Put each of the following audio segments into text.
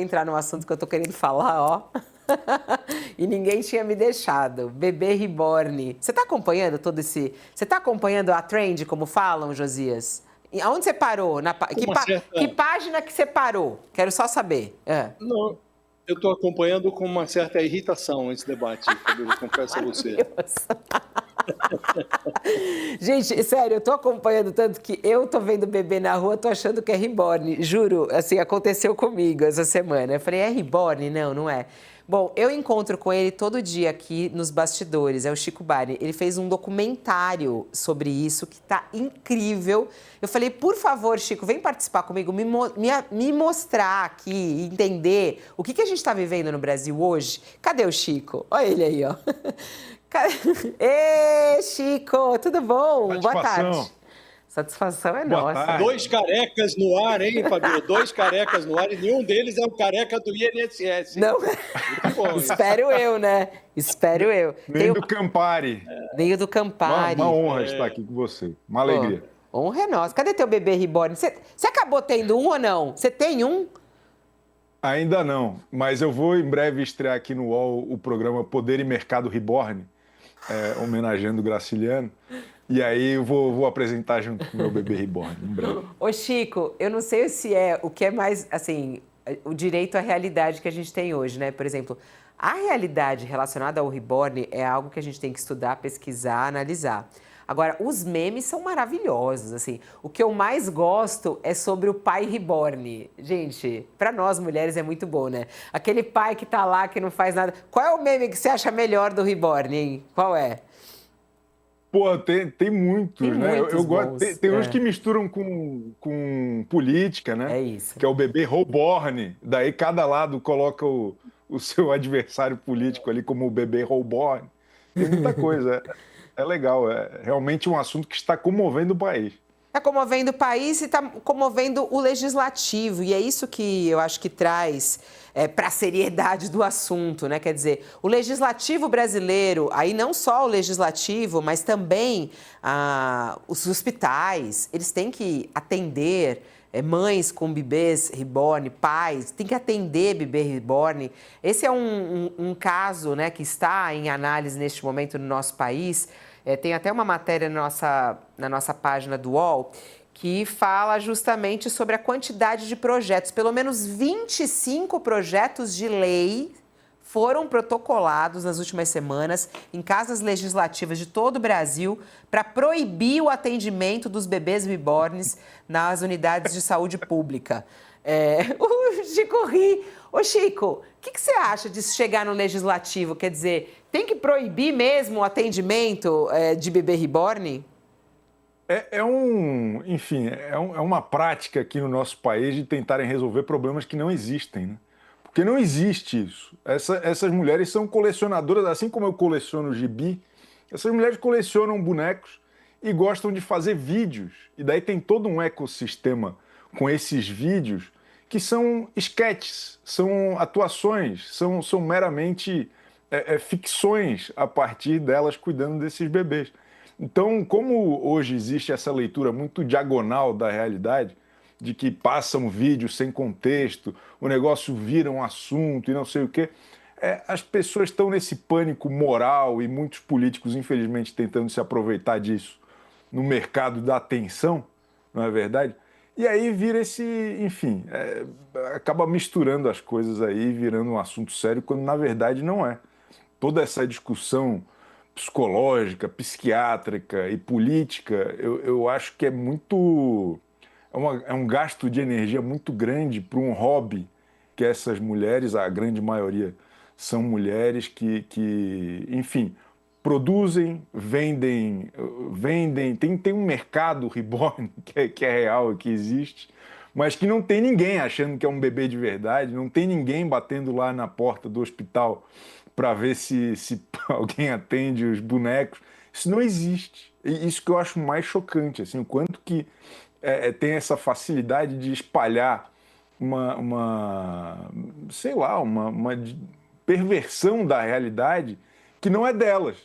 entrar no assunto que eu tô querendo falar, ó. E ninguém tinha me deixado. Bebê reborn. Você tá acompanhando todo esse... Você tá acompanhando a trend, como falam, Josias? E aonde você parou? Com uma certa... Que página que você parou? Quero só saber. Não, eu estou acompanhando com uma certa irritação esse debate, Fabíola, confesso a você. Gente, sério, eu tô acompanhando tanto que eu tô vendo bebê na rua, tô achando que é reborn. Juro, assim, aconteceu comigo essa semana. Eu falei, é reborn? Não, não é. Bom, eu encontro com ele todo dia aqui nos bastidores, é o Chico Barney. Ele fez um documentário sobre isso que tá incrível. Eu falei, por favor, Chico, vem participar comigo, me mostrar aqui, entender o que a gente tá vivendo no Brasil hoje. Cadê o Chico? Olha ele aí, ó. Ê, Chico, tudo bom? Satisfação. Boa tarde. Satisfação é Boa nossa. tarde. 2 carecas no ar, hein, Fabíola? 2 carecas no ar e nenhum deles é o careca do INSS. Não, Muito bom, espero eu, né? Espero eu. Nem do Campari. Nem do Campari. Uma honra estar aqui com você. Uma alegria. Honra é nossa. Cadê teu bebê reborn? Você acabou tendo um ou não? Você tem um? Ainda não, mas eu vou em breve estrear aqui no UOL o programa Poder e Mercado Reborn, homenageando o Graciliano. E aí eu vou apresentar junto com o meu bebê reborn, em breve. Ô, Chico, eu não sei se é o que é mais, assim, o direito à realidade que a gente tem hoje, né? Por exemplo, a realidade relacionada ao reborn é algo que a gente tem que estudar, pesquisar, analisar. Agora, os memes são maravilhosos, assim. O que eu mais gosto é sobre o pai reborn. Gente, pra nós mulheres é muito bom, né? Aquele pai que tá lá, que não faz nada. Qual é o meme que você acha melhor do reborn, hein? Qual é? Pô, tem muitos, Tem né? muitos Eu gosto, bons, tem uns que misturam com política, né? É isso. Que é o bebê reborn. Daí cada lado coloca o seu adversário político ali como o bebê reborn. Tem muita coisa. É legal, é realmente um assunto que está comovendo o país. Está comovendo o país e está comovendo o legislativo. E é isso que eu acho que traz para a seriedade do assunto, né? Quer dizer, o legislativo brasileiro, aí não só o legislativo, mas também os hospitais, eles têm que atender mães com bebês reborn, pais, tem que atender bebê reborn. Esse é um caso, né, que está em análise neste momento no nosso país. Tem até uma matéria na nossa página do UOL que fala justamente sobre a quantidade de projetos. Pelo menos 25 projetos de lei foram protocolados nas últimas semanas em casas legislativas de todo o Brasil para proibir o atendimento dos bebês reborns nas unidades de saúde pública. O Chico ri. Ô, Chico, o que você acha disso chegar no legislativo? Quer dizer, tem que proibir mesmo o atendimento de bebê reborn? Enfim, é uma prática aqui no nosso país de tentarem resolver problemas que não existem, né? Porque não existe isso. Essas mulheres são colecionadoras, assim como eu coleciono gibi, essas mulheres colecionam bonecos e gostam de fazer vídeos. E daí tem todo um ecossistema com esses vídeos que são esquetes, são atuações, são meramente ficções a partir delas cuidando desses bebês. Então, como hoje existe essa leitura muito diagonal da realidade, de que passa um vídeo sem contexto, o negócio vira um assunto e não sei o quê, as pessoas estão nesse pânico moral e muitos políticos, infelizmente, tentando se aproveitar disso no mercado da atenção, não é verdade? E aí vira enfim, acaba misturando as coisas aí, virando um assunto sério, quando na verdade não é. Toda essa discussão psicológica, psiquiátrica e política, eu acho que é muito... É um gasto de energia muito grande para um hobby que essas mulheres, a grande maioria, são mulheres que enfim, produzem, vendem, tem um mercado reborn que é real, que existe, mas que não tem ninguém achando que é um bebê de verdade, não tem ninguém batendo lá na porta do hospital para ver se alguém atende os bonecos. Isso não existe. E isso que eu acho mais chocante, assim, o quanto que tem essa facilidade de espalhar sei lá, uma perversão da realidade que não é delas.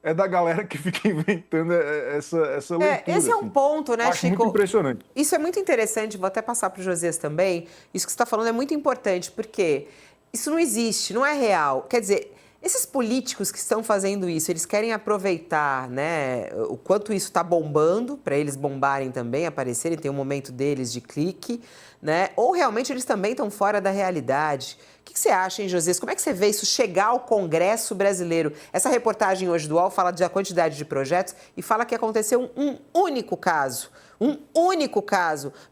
é da galera que fica inventando essa leitura. Esse é um assim. ponto, né, Acho Chico? muito impressionante. Isso é muito interessante, vou até passar para o Josias também. Isso que você está falando é muito importante, porque isso não existe, não é real. Quer dizer, esses políticos que estão fazendo isso, eles querem aproveitar, né, o quanto isso está bombando, para eles bombarem também, aparecerem, tem um momento deles de clique, né? Ou realmente eles também estão fora da realidade. O que você acha, hein, Josias? Como é que você vê isso chegar ao Congresso brasileiro? Essa reportagem hoje do UOL fala da quantidade de projetos e fala que aconteceu um único caso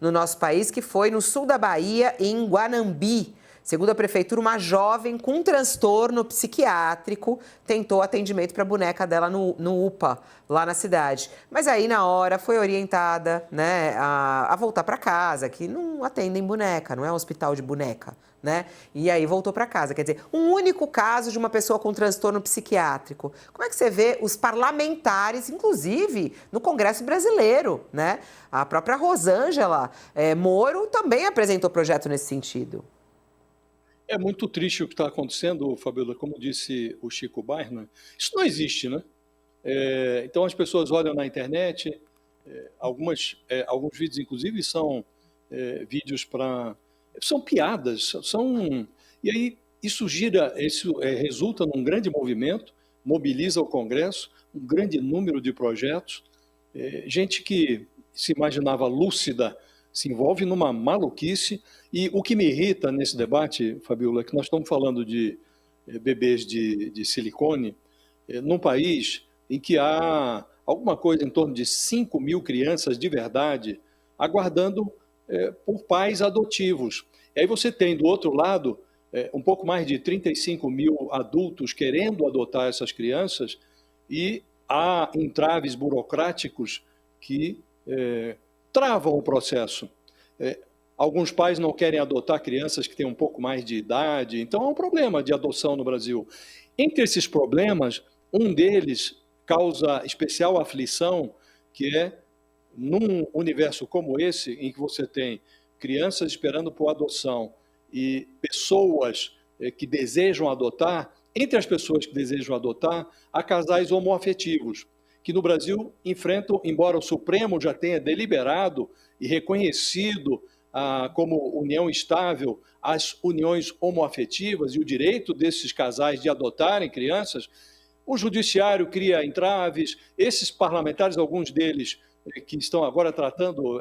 no nosso país, que foi no sul da Bahia, em Guanambi. Segundo a prefeitura, uma jovem com um transtorno psiquiátrico tentou atendimento para a boneca dela no UPA, lá na cidade. Mas aí, na hora, foi orientada, né, a voltar para casa, que não atendem boneca, não é um hospital de boneca, né? E aí voltou para casa. Quer dizer, um único caso de uma pessoa com transtorno psiquiátrico. Como é que você vê os parlamentares, inclusive no Congresso brasileiro, né? A própria Rosângela Moro também apresentou projeto nesse sentido. É muito triste o que está acontecendo, Fabiola, como disse o Chico Barney. Isso não existe, né? Então as pessoas olham na internet, alguns vídeos, inclusive, são vídeos para... São piadas, e aí isso resulta num grande movimento, mobiliza o Congresso, um grande número de projetos, gente que se imaginava lúcida se envolve numa maluquice, e o que me irrita nesse debate, Fabiola, é que nós estamos falando de bebês de silicone, num país em que há alguma coisa em torno de 5 mil crianças de verdade aguardando por pais adotivos. E aí você tem, do outro lado, um pouco mais de 35 mil adultos querendo adotar essas crianças, e há entraves burocráticos que travam o processo. Alguns pais não querem adotar crianças que têm um pouco mais de idade, então há um problema de adoção no Brasil. Entre esses problemas, um deles causa especial aflição, que é, num universo como esse, em que você tem crianças esperando por adoção e pessoas que desejam adotar, entre as pessoas que desejam adotar, há casais homoafetivos, que no Brasil enfrentam, embora o Supremo já tenha deliberado e reconhecido como união estável as uniões homoafetivas e o direito desses casais de adotarem crianças, o judiciário cria entraves, esses parlamentares, alguns deles que estão agora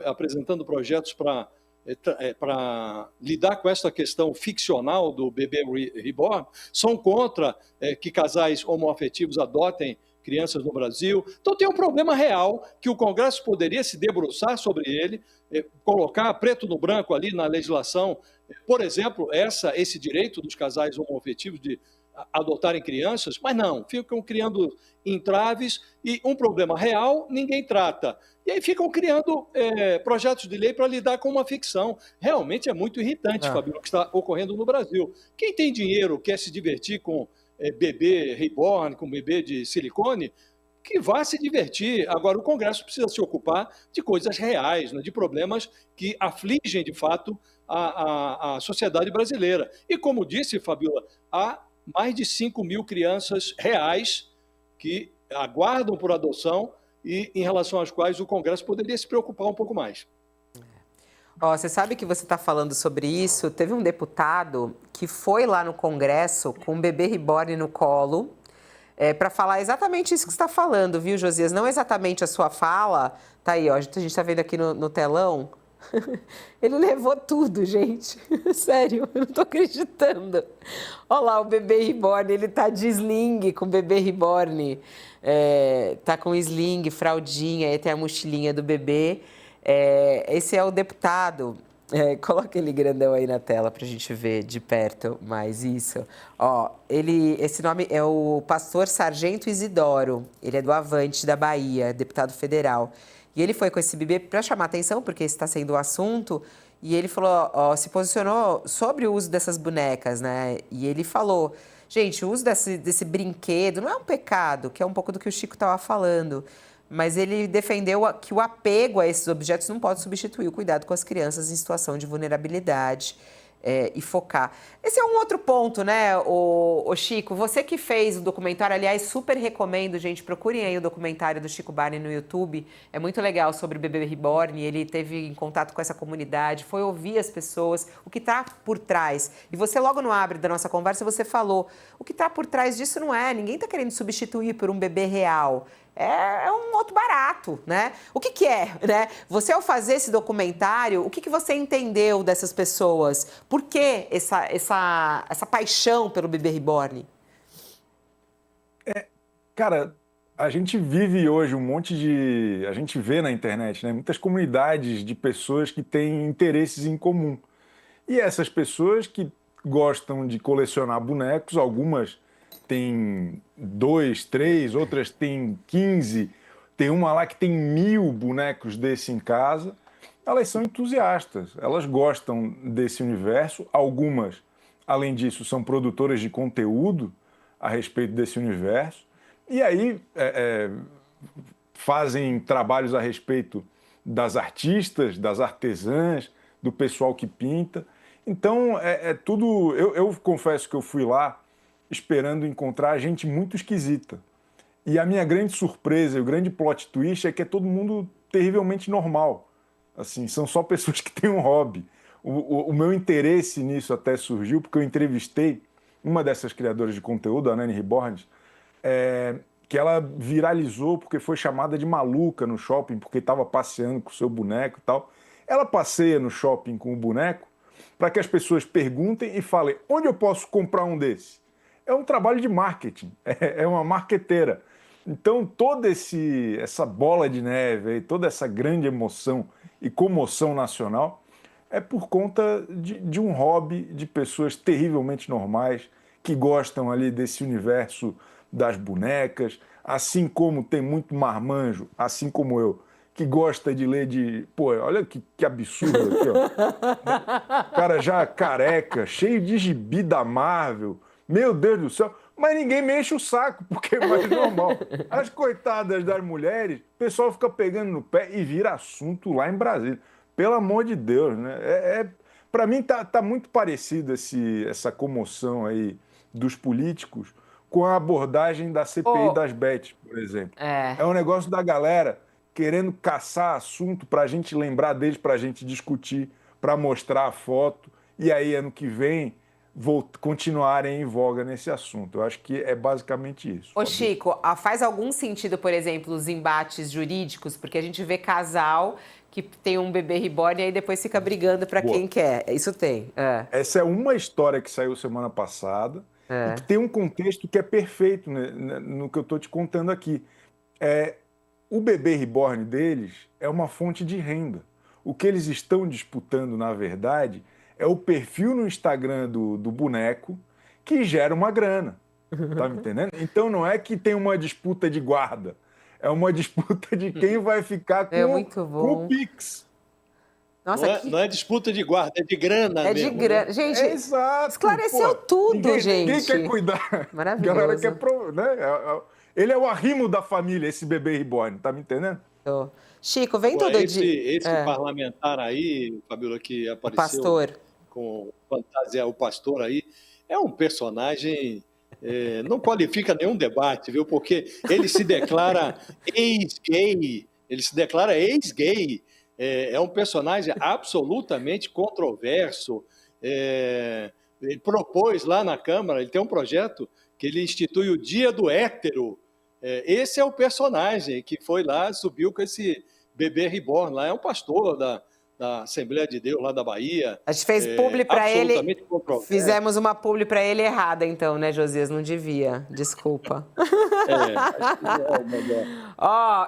apresentando projetos para lidar com essa questão ficcional do bebê reborn, são contra que casais homoafetivos adotem crianças no Brasil. Então tem um problema real que o Congresso poderia se debruçar sobre ele, colocar preto no branco ali na legislação, por exemplo, esse direito dos casais homoafetivos de adotarem crianças, mas não, ficam criando entraves e um problema real ninguém trata. E aí ficam criando projetos de lei para lidar com uma ficção. Realmente é muito irritante, Fabio, o que está ocorrendo no Brasil. Quem tem dinheiro, quer se divertir com bebê reborn, com bebê de silicone, que vá se divertir. Agora, o Congresso precisa se ocupar de coisas reais, né, de problemas que afligem, de fato, a sociedade brasileira. E, como disse, Fabiola, há mais de 5 mil crianças reais que aguardam por adoção e em relação às quais o Congresso poderia se preocupar um pouco mais. Você sabe que você está falando sobre isso? Teve um deputado que foi lá no Congresso com um bebê reborn no colo para falar exatamente isso que você está falando, viu, Josias? Não exatamente a sua fala. Tá aí, ó, a gente está vendo aqui no telão. Ele levou tudo, gente. Sério, eu não tô acreditando. Olha lá o bebê reborn, ele tá de sling com o bebê reborn. Tá com sling, fraldinha, aí tem a mochilinha do bebê. Esse é o deputado. Coloca ele grandão aí na tela pra gente ver de perto mais isso. Ó, esse nome é o pastor Sargento Isidoro. Ele é do Avante, da Bahia, deputado federal. E ele foi com esse bebê para chamar atenção, porque esse está sendo o assunto, e ele falou, se posicionou sobre o uso dessas bonecas, né? E ele falou, gente, o uso desse brinquedo não é um pecado, que é um pouco do que o Chico estava falando, mas ele defendeu que o apego a esses objetos não pode substituir o cuidado com as crianças em situação de vulnerabilidade. e focar. Esse é um outro ponto, né, o Chico? Você que fez o documentário, aliás, super recomendo, gente, procurem aí o documentário do Chico Barney no YouTube. É muito legal sobre o bebê reborn, ele teve em contato com essa comunidade, foi ouvir as pessoas, o que está por trás. E você, logo no abre da nossa conversa, você falou, o que está por trás disso não é, ninguém está querendo substituir por um bebê real. É um outro barato, né? O que é, né? Você, ao fazer esse documentário, o que você entendeu dessas pessoas? Por que essa paixão pelo bebê reborn? Cara, a gente vive hoje um monte de... A gente vê na internet, né? Muitas comunidades de pessoas que têm interesses em comum. E essas pessoas que gostam de colecionar bonecos, algumas têm 2, 3, outras têm 15, tem uma lá que tem 1000 bonecos desse em casa. Elas são entusiastas, elas gostam desse universo. Algumas, além disso, são produtoras de conteúdo a respeito desse universo. E aí fazem trabalhos a respeito das artistas, das artesãs, do pessoal que pinta. Então, tudo... Eu confesso que eu fui lá esperando encontrar gente muito esquisita. E a minha grande surpresa, o grande plot twist é que é todo mundo terrivelmente normal. Assim, são só pessoas que têm um hobby. O meu interesse nisso até surgiu porque eu entrevistei uma dessas criadoras de conteúdo, a Nani Reborn, que ela viralizou porque foi chamada de maluca no shopping, porque estava passeando com o seu boneco e tal. Ela passeia no shopping com o boneco para que as pessoas perguntem e falem, onde eu posso comprar um desse? É um trabalho de marketing, é uma marqueteira. Então, toda essa bola de neve, toda essa grande emoção e comoção nacional é por conta de um hobby de pessoas terrivelmente normais que gostam ali desse universo das bonecas, assim como tem muito marmanjo, assim como eu, que gosta de ler de... Pô, olha que absurdo aqui, ó. O cara já careca, cheio de gibi da Marvel. Meu Deus do céu. Mas ninguém me enche o saco, porque é mais normal. As coitadas das mulheres, o pessoal fica pegando no pé e vira assunto lá em Brasília. Pelo amor de Deus, né? Para mim tá muito parecido essa comoção aí dos políticos com a abordagem da CPI das Bets, por exemplo. É um negócio da galera querendo caçar assunto para a gente lembrar deles, para a gente discutir, para mostrar a foto, e aí ano que vem continuarem em voga nesse assunto. Eu acho que é basicamente isso. Ô Chico, faz algum sentido, por exemplo, os embates jurídicos? Porque a gente vê casal que tem um bebê reborn e aí depois fica brigando para quem quer. Isso tem. Essa é uma história que saiu semana passada e que tem um contexto que é perfeito, né, no que eu estou te contando aqui. O bebê reborn deles é uma fonte de renda. O que eles estão disputando, na verdade, é o perfil no Instagram do boneco que gera uma grana. Tá me entendendo? Então não é que tem uma disputa de guarda. É uma disputa de quem vai ficar com o Pix. Nossa, não é disputa de guarda, é de grana mesmo. É de grana. Né? Gente, exato, esclareceu tudo, gente. Ninguém quer cuidar. Maravilhoso. A galera quer... Né? Ele é o arrimo da família, esse bebê reborn. Tá me entendendo? Chico, vem todo dia. Esse parlamentar aí, Fabíola, que apareceu... O pastor. Com fantasia, o pastor aí, é um personagem, não qualifica nenhum debate, viu? Porque ele se declara ex-gay, é um personagem absolutamente controverso, ele propôs lá na Câmara, ele tem um projeto que ele institui o Dia do Hétero, esse é o personagem que foi lá, subiu com esse bebê reborn lá, é um pastor da Assembleia de Deus lá da Bahia. A gente fez publi para ele, fizemos uma publi para ele errada então, né, Josias? Não devia, desculpa.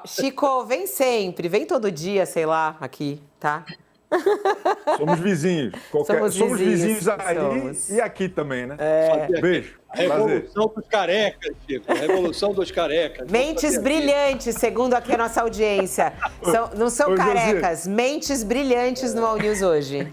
Chico, vem sempre, vem todo dia, sei lá, aqui, tá? Somos vizinhos. Somos vizinhos aí e aqui também, né? Beijo. A revolução dos carecas, Chico. A revolução dos carecas. Mentes brilhantes, segundo aqui a nossa audiência. Não são carecas, Josias. Mentes brilhantes no All News hoje.